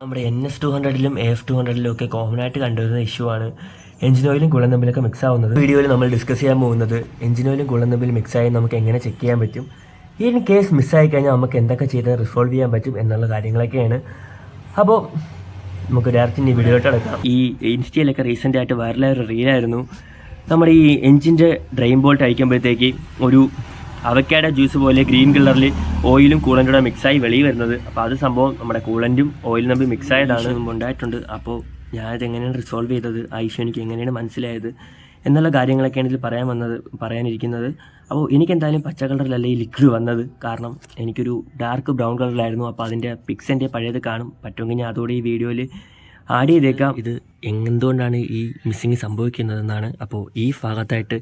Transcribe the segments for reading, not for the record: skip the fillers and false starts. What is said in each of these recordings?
നമ്മുടെ NS200-ലും AF200-ലും ഒക്കെ കോമൺ ആയിട്ട് കണ്ടുവരുന്ന ഇഷ്യൂ ആണ് എഞ്ചിൻ ഓയിലും കൂളൻ തമ്മിലൊക്കെ മിക്സ് ആവുന്നത്. വീഡിയോയിൽ നമ്മൾ ഡിസ്കസ് ചെയ്യാൻ പോകുന്നത് എഞ്ചിൻ ഓയിലും കൂളൻ തമ്മിൽ മിക്സായി നമുക്ക് എങ്ങനെ ചെക്ക് ചെയ്യാൻ പറ്റും, ഇൻ കേസ് മിസ്സായി കഴിഞ്ഞാൽ നമുക്ക് എന്തൊക്കെ ചെയ്ത് റിസോൾവ് ചെയ്യാൻ പറ്റും എന്നുള്ള കാര്യങ്ങളൊക്കെയാണ്. അപ്പോൾ നമുക്ക് ഡയറക്റ്റ് ഈ വീഡിയോയിലോട്ട് എടുക്കാം. ഈ ഇൻസ്റ്റയിലൊക്കെ റീസെൻ്റ് ആയിട്ട് വൈറലായ ഒരു റീലായിരുന്നു. നമ്മുടെ ഈ എഞ്ചിൻ്റെ ഡ്രെയിൻ ബോൾട്ട് അയക്കുമ്പോഴത്തേക്ക് ഒരു അവക്കാഡോ ജ്യൂസ് പോലെ ഗ്രീൻ കളറിൽ ഓയിലും കൂളൻ്റും മിക്സായി വെളിയിൽ വരുന്നത്. അപ്പോൾ അത് സംഭവം നമ്മുടെ കൂളൻറ്റും ഓയിലും തമ്മിൽ മിക്സായതാണ് ഉണ്ടായിട്ടുണ്ട്. അപ്പോൾ ഞാനത് എങ്ങനെയാണ് റിസോൾവ് ചെയ്തത്, ആ ഇഷ്യൂ എനിക്ക് എങ്ങനെയാണ് മനസ്സിലായത് എന്നുള്ള കാര്യങ്ങളൊക്കെയാണ് ഇതിൽ പറയാനിരിക്കുന്നത്. അപ്പോൾ എനിക്കെന്തായാലും പച്ച കളറിലല്ല ഈ ലിക്വിഡ് വന്നത്, കാരണം എനിക്കൊരു ഡാർക്ക് ബ്രൗൺ കളറിലായിരുന്നു. അപ്പോൾ അതിൻ്റെ പിക്സ് എൻ്റെ പഴയത് കാണും, പറ്റുമെങ്കിൽ ഞാൻ അതോടെ ഈ വീഡിയോയിൽ ആഡ് ചെയ്തേക്കാം. ഇത് എന്തുകൊണ്ടാണ് ഈ മിസ്സിങ് സംഭവിക്കുന്നതെന്നാണ്. അപ്പോൾ ഈ ഭാഗത്തായിട്ട്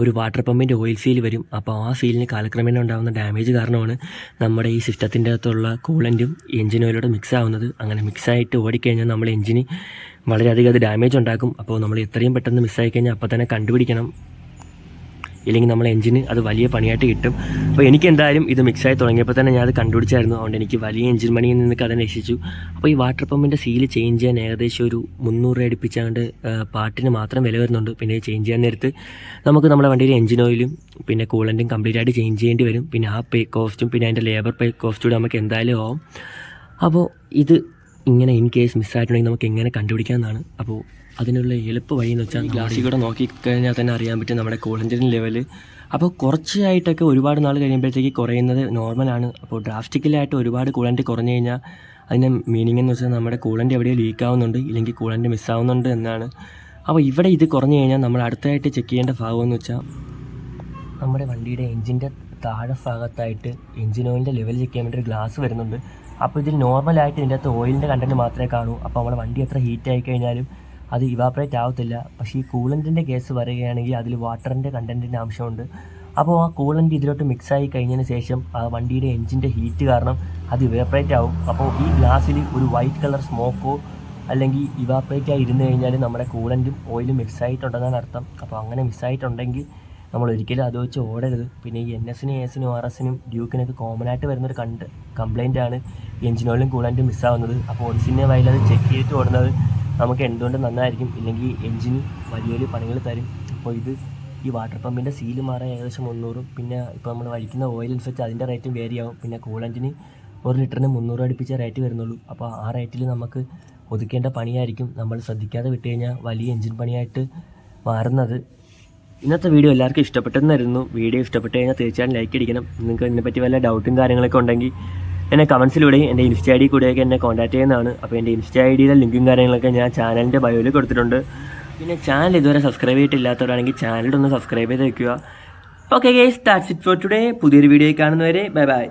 ഒരു വാട്ടർ പമ്പിൻ്റെ ഓയിൽ സീൽ വരും. അപ്പോൾ ആ സീലിന് കാലക്രമേണ ഉണ്ടാകുന്ന ഡാമേജ് കാരണമാണ് നമ്മുടെ ഈ സിസ്റ്റത്തിൻ്റെ അകത്തുള്ള കൂളൻറ്റും എഞ്ചിൻ ഓയിലോട് മിക്സ് ആവുന്നത്. അങ്ങനെ മിക്സായിട്ട് ഓടിക്കഴിഞ്ഞാൽ നമ്മൾ എഞ്ചിന് വളരെയധികം അത് ഡാമേജ് ഉണ്ടാക്കും. അപ്പോൾ നമ്മൾ എത്രയും പെട്ടെന്ന് മിസ്സായി കഴിഞ്ഞാൽ അപ്പോൾ തന്നെ കണ്ടുപിടിക്കണം, ഇല്ലെങ്കിൽ നമ്മൾ എഞ്ചിന് അത് വലിയ പണിയായിട്ട് കിട്ടും. അപ്പോൾ എനിക്ക് എന്തായാലും ഇത് മിക്സായി തുടങ്ങിയപ്പോൾ തന്നെ ഞാൻ അത് കണ്ടുപിടിച്ചായിരുന്നു. അതുകൊണ്ട് എനിക്ക് വലിയ എഞ്ചിൻ പണിയിൽ നിന്നൊക്കെ അത് രക്ഷിച്ചു. അപ്പോൾ ഈ വാട്ടർ പമ്പിൻ്റെ സീല് ചേഞ്ച് ചെയ്യാൻ ഏകദേശം ഒരു 300 രൂപ അടുപ്പിച്ചാണ്ട് പാർട്ടിന് മാത്രം വില വരുന്നുണ്ട്. പിന്നെ ചേഞ്ച് ചെയ്യാൻ നേരത്ത് നമുക്ക് നമ്മുടെ വണ്ടിയിൽ എഞ്ചിൻ ഓയിലും പിന്നെ കൂളൻറ്റും കംപ്ലീറ്റ് ആയിട്ട് ചേഞ്ച് ചെയ്യേണ്ടി വരും. പിന്നെ ആ പേ കോസ്റ്റും പിന്നെ അതിൻ്റെ ലേബർ പേ കോസ്റ്റും കൂടെ നമുക്ക് എന്തായാലും ആവും. അപ്പോൾ ഇത് ഇങ്ങനെ ഇൻ കേസ് മിസ്സായിട്ടുണ്ടെങ്കിൽ നമുക്ക് എങ്ങനെ കണ്ടുപിടിക്കാമെന്നാണ്. അപ്പോൾ അതിനുള്ള എളുപ്പ വഴി എന്ന് വെച്ചാൽ ഗ്ലാസ്സിൽ കൂടെ നോക്കിക്കഴിഞ്ഞാൽ തന്നെ അറിയാൻ പറ്റും നമ്മുടെ കൂളൻറ്റിൻ്റെ ലെവൽ. അപ്പോൾ കുറച്ചായിട്ടൊക്കെ ഒരുപാട് നാൾ കഴിയുമ്പോഴത്തേക്ക് കുറയുന്നത് നോർമലാണ്. അപ്പോൾ ഡ്രാസ്റ്റിക്കലായിട്ട് ഒരുപാട് കൂളൻറ്റ് കുറഞ്ഞു കഴിഞ്ഞാൽ അതിൻ്റെ മീനിങ് എന്ന് വെച്ചാൽ നമ്മുടെ കൂളൻറ്റ് എവിടെയോ ലീക്ക് ആവുന്നുണ്ട്, ഇല്ലെങ്കിൽ കൂളൻറ്റ് മിസ്സാവുന്നുണ്ട് എന്നാണ്. അപ്പോൾ ഇവിടെ ഇത് കുറഞ്ഞു കഴിഞ്ഞാൽ നമ്മൾ അടുത്തായിട്ട് ചെക്ക് ചെയ്യേണ്ട ഭാഗം എന്ന് വെച്ചാൽ നമ്മുടെ വണ്ടിയുടെ എഞ്ചിൻ്റെ താഴെ ഭാഗത്തായിട്ട് എഞ്ചിൻ ഓയിലിൻ്റെ ലെവൽ ചെക്ക് ചെയ്യാൻ വേണ്ടി ഒരു ഗ്ലാസ് വരുന്നുണ്ട്. അപ്പോൾ ഇതിൽ നോർമലായിട്ട് ഇതിൻ്റെ അകത്ത് ഓയിലിൻ്റെ കണ്ടൻറ്റ് മാത്രമേ കാണൂ. അപ്പോൾ നമ്മുടെ വണ്ടി എത്ര ഹീറ്റ് ആയി കഴിഞ്ഞാലും അത് ഇവാപ്പറേറ്റ് ആവത്തില്ല. പക്ഷേ ഈ കൂളൻറ്റിൻ്റെ കേസ് വരികയാണെങ്കിൽ അതിൽ വാട്ടറിൻ്റെ കണ്ടൻറ്റിൻ്റെ ആവശ്യമുണ്ട്. അപ്പോൾ ആ കൂളൻറ്റ് ഇതിലോട്ട് മിക്സായി കഴിഞ്ഞതിന് ശേഷം ആ വണ്ടിയുടെ എഞ്ചിൻ്റെ ഹീറ്റ് കാരണം അത് ഇവാപ്പറേറ്റ് ആവും. അപ്പോൾ ഈ ഗ്ലാസ്സിൽ ഒരു വൈറ്റ് കളർ സ്മോക്കോ അല്ലെങ്കിൽ ഇവാപ്പറേറ്റ് ആയി ഇരുന്ന് കഴിഞ്ഞാൽ നമ്മുടെ കൂളൻറ്റും ഓയിലും മിക്സായിട്ടുണ്ടെന്നാണ് അർത്ഥം. അപ്പോൾ അങ്ങനെ മിസ്സായിട്ടുണ്ടെങ്കിൽ നമ്മൾ ഒരിക്കലും അത് വെച്ച് ഓടരുത്. പിന്നെ ഈ NSനും ASനും RSനും ഡ്യൂക്കിനൊക്കെ കോമൺ ആയിട്ട് വരുന്നൊരു കംപ്ലൈൻ്റ് ആണ് എഞ്ചിൻ ഓയിലും കൂളൻറ്റും മിസ്സാവുന്നത്. അപ്പോൾ ഒറിജിനെ വയൽ അത് ചെക്ക് ചെയ്തിട്ട് ഓടുന്നത് നമുക്ക് എന്തുകൊണ്ട് നന്നായിരിക്കും, ഇല്ലെങ്കിൽ എഞ്ചിന് വലിയ പണികൾ തരും. അപ്പോൾ ഇത് ഈ വാട്ടർ പമ്പിൻ്റെ സീല് മാറാൻ ഏകദേശം 300, പിന്നെ ഇപ്പോൾ നമ്മൾ വലിക്കുന്ന ഓയിൽ അനുസരിച്ച് അതിൻ്റെ റേറ്റും വേരി ആവും. പിന്നെ കൂളൻറ്റിന് 1 ലിറ്ററിന് 300 അടുപ്പിച്ച റേറ്റ് വരുന്നുള്ളൂ. അപ്പോൾ ആ റേറ്റിൽ നമുക്ക് ഒതുക്കേണ്ട പണിയായിരിക്കും നമ്മൾ ശ്രദ്ധിക്കാതെ വിട്ട് കഴിഞ്ഞാൽ വലിയ എഞ്ചിൻ പണിയായിട്ട് മാറുന്നത്. ഇന്നത്തെ വീഡിയോ എല്ലാവർക്കും ഇഷ്ടപ്പെട്ടെന്നായിരുന്നു. വീഡിയോ ഇഷ്ടപ്പെട്ട് കഴിഞ്ഞാൽ തീർച്ചയായും ലൈക്ക് അടിക്കണം. നിങ്ങൾക്ക് ഇതിനെപ്പറ്റി വല്ല ഡൗട്ടും കാര്യങ്ങളൊക്കെ ഉണ്ടെങ്കിൽ എന്നെ കമൻസിലൂടെയും എൻ്റെ ഇൻസ്റ്റ ID കൂടെയൊക്കെ എന്നെ കോൺടാക്ട് ചെയ്യുന്നതാണ്. അപ്പോൾ എൻ്റെ ഇൻസ്റ്റ IDയിലെ ലിങ്കും കാര്യങ്ങളൊക്കെ ഞാൻ ചാനലിൻ്റെ ബയോയിൽ കൊടുത്തിട്ടുണ്ട്. പിന്നെ ചാനൽ ഇതുവരെ സബ്സ്ക്രൈബ് ചെയ്തിട്ടില്ലാത്തവരാണെങ്കിൽ ചാനലൊന്ന് സബ്സ്ക്രൈബ് ചെയ്ത് വയ്ക്കുക. Okay guys, that's it for today. പുതിയൊരു വീഡിയോ കാണുന്നവരെ ബൈ ബൈ.